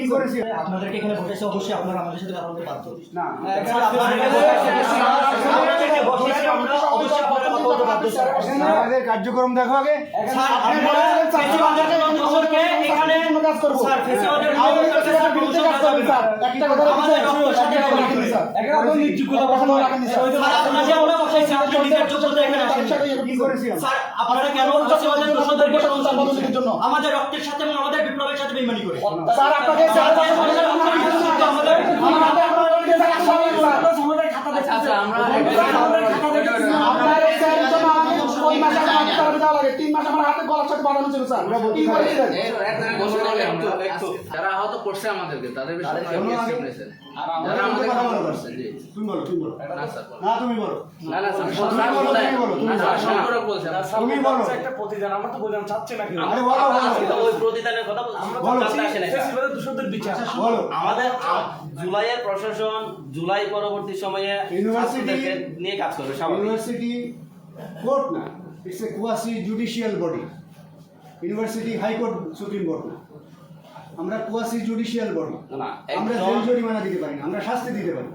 কি করেছি আপনাদেরকে এখানে বসেছে অবশ্যই আপনারা আমাদের সাথে কথা বলতে বাধ্য না আমাদের কার্যক্রম দেখো আগে আমাদের রক্তের সাথে এবং আমাদের বিপ্লবের সাথে বেইমানি করে যারা আহত করছে আমাদেরকে তাদের আমাদের জুলাইয়ের প্রশাসন জুলাই পরবর্তী সময়ে ইউনিভার্সিটি নিয়ে কাজ করবে। ইউনিভার্সিটি কোর্ট না, it's a quasi judicial body. University high court supreme court না, আমরা কোয়াসি জুডিশিয়াল বডি। আমরা জেল জরিমানা দিতে পারি না, আমরা শাস্তি দিতে পারি।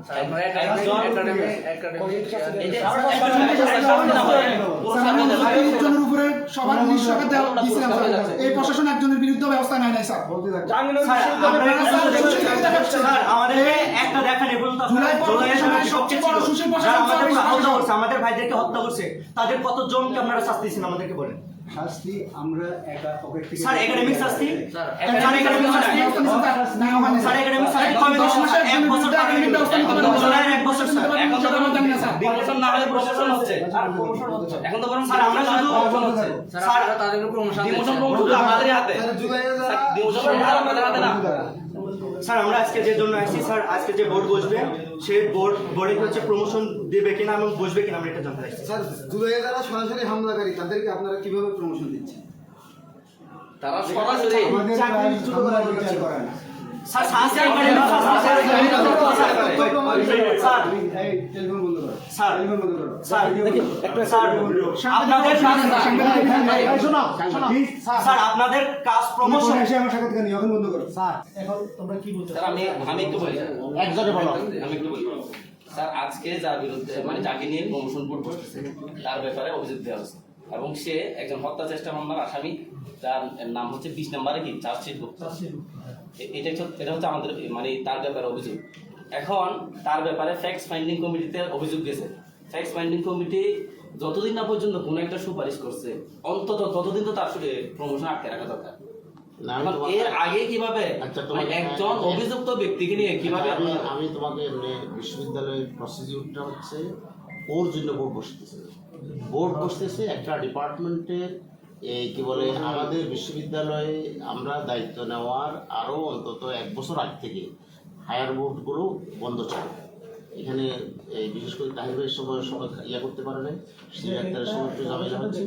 একজনের উপরে সবার নিশ্চয়তা দিয়েছিলাম এই প্রশাসন একজনের বিরুদ্ধে ব্যবস্থা নেয় নাই স্যার। আমাদের ভাইদেরকে হত্যা করছে তাদের কতজনকে আপনারা শাস্তি দিচ্ছেন আমাদেরকে বলেন। শাস্তি আমরা একটা পকেট থেকে স্যার একাডেমিক শাস্তি স্যার একাডেমিক শাস্তি স্যার একাডেমিক শাস্তি কমে 10 মাস 1 বছর একাডেমিক ব্যবস্থা নিতে পারেন। জুলাইয়ের 1 বছর স্যার এখন তো প্রমোশন না হলে প্রমোশন হচ্ছে এখন তো বরং স্যার আমরা শুধু স্যার তাদের প্রমোশন আমাদের হাতে আমাদের হাতে না। স্যার আমরা আজকে যে জন্য আসছি স্যার, আজকে যে বোর্ড বসবে সেই বোর্ডে হচ্ছে প্রমোশন দেবে কিনা এবং বসবে কিনা আমরা এটা জানতে চাইছি। স্যার জুলাইয়ে যারা সরাসরি হামলাকারী তাদেরকে আপনারা কিভাবে প্রমোশন দিচ্ছেন? তারা সরাসরি আমাদের চাকরি বিচার করে না স্যার শাস্তি একাডেমিক স্যার এই টেলিফোন বন্ধ করো স্যার টেলিফোন বন্ধ করো স্যার একটা স্যার আপনাদের স্যার আপনাদের কাজ প্রমোশন এসে আমার সাক্ষাৎকার নিয়ে এখন বন্ধ করো। স্যার এখন তোমরা কি বলছো? স্যার আমি একটু বলি, একজনে বলো। আমি একটু বলি স্যার, আজকে যার বিরুদ্ধে মানে যাকে নিয়ে প্রমোশন বোর্ড বসতেছে তার ব্যাপারে অভিযোগ দেওয়া হয়েছে এবং সে একজন হত্যা চেষ্টা মামলার আসামি, যার নাম হচ্ছে 20 নম্বরে কি চার্জশিট। এটা হচ্ছে আমাদের মানে তার ব্যাপারে অভিযোগ। এখন তার ব্যাপারে ফ্যাক্টস ফাইন্ডিং কমিটিতে অভিযোগ গেছে। ফ্যাক্টস ফাইন্ডিং কমিটি যতদিন না পর্যন্ত কোনো একটা সুপারিশ করছে অন্তত ততদিন তো তার প্রমোশন আটকে রাখা দরকার। এর আগে কিভাবে একজন অভিযুক্ত ব্যক্তিকে নিয়ে কিভাবে আমি তোমাকে বিশ্ববিদ্যালয়ের প্রসিডিউরটা হচ্ছে ওর জন্য বোর্ড বসতেছে একটা ডিপার্টমেন্টের কি বলে আমাদের বিশ্ববিদ্যালয়ে আমরা দায়িত্ব নেওয়ার আরও অন্তত 1 বছর আগ থেকে হায়ার বোর্ডগুলো বন্ধ ছিল। এখানে বিশেষ করে তাহিরের সময় ইয়া করতে পারে না, সেই ডাক্তারের সময় একটু ঝামেলা হচ্ছে।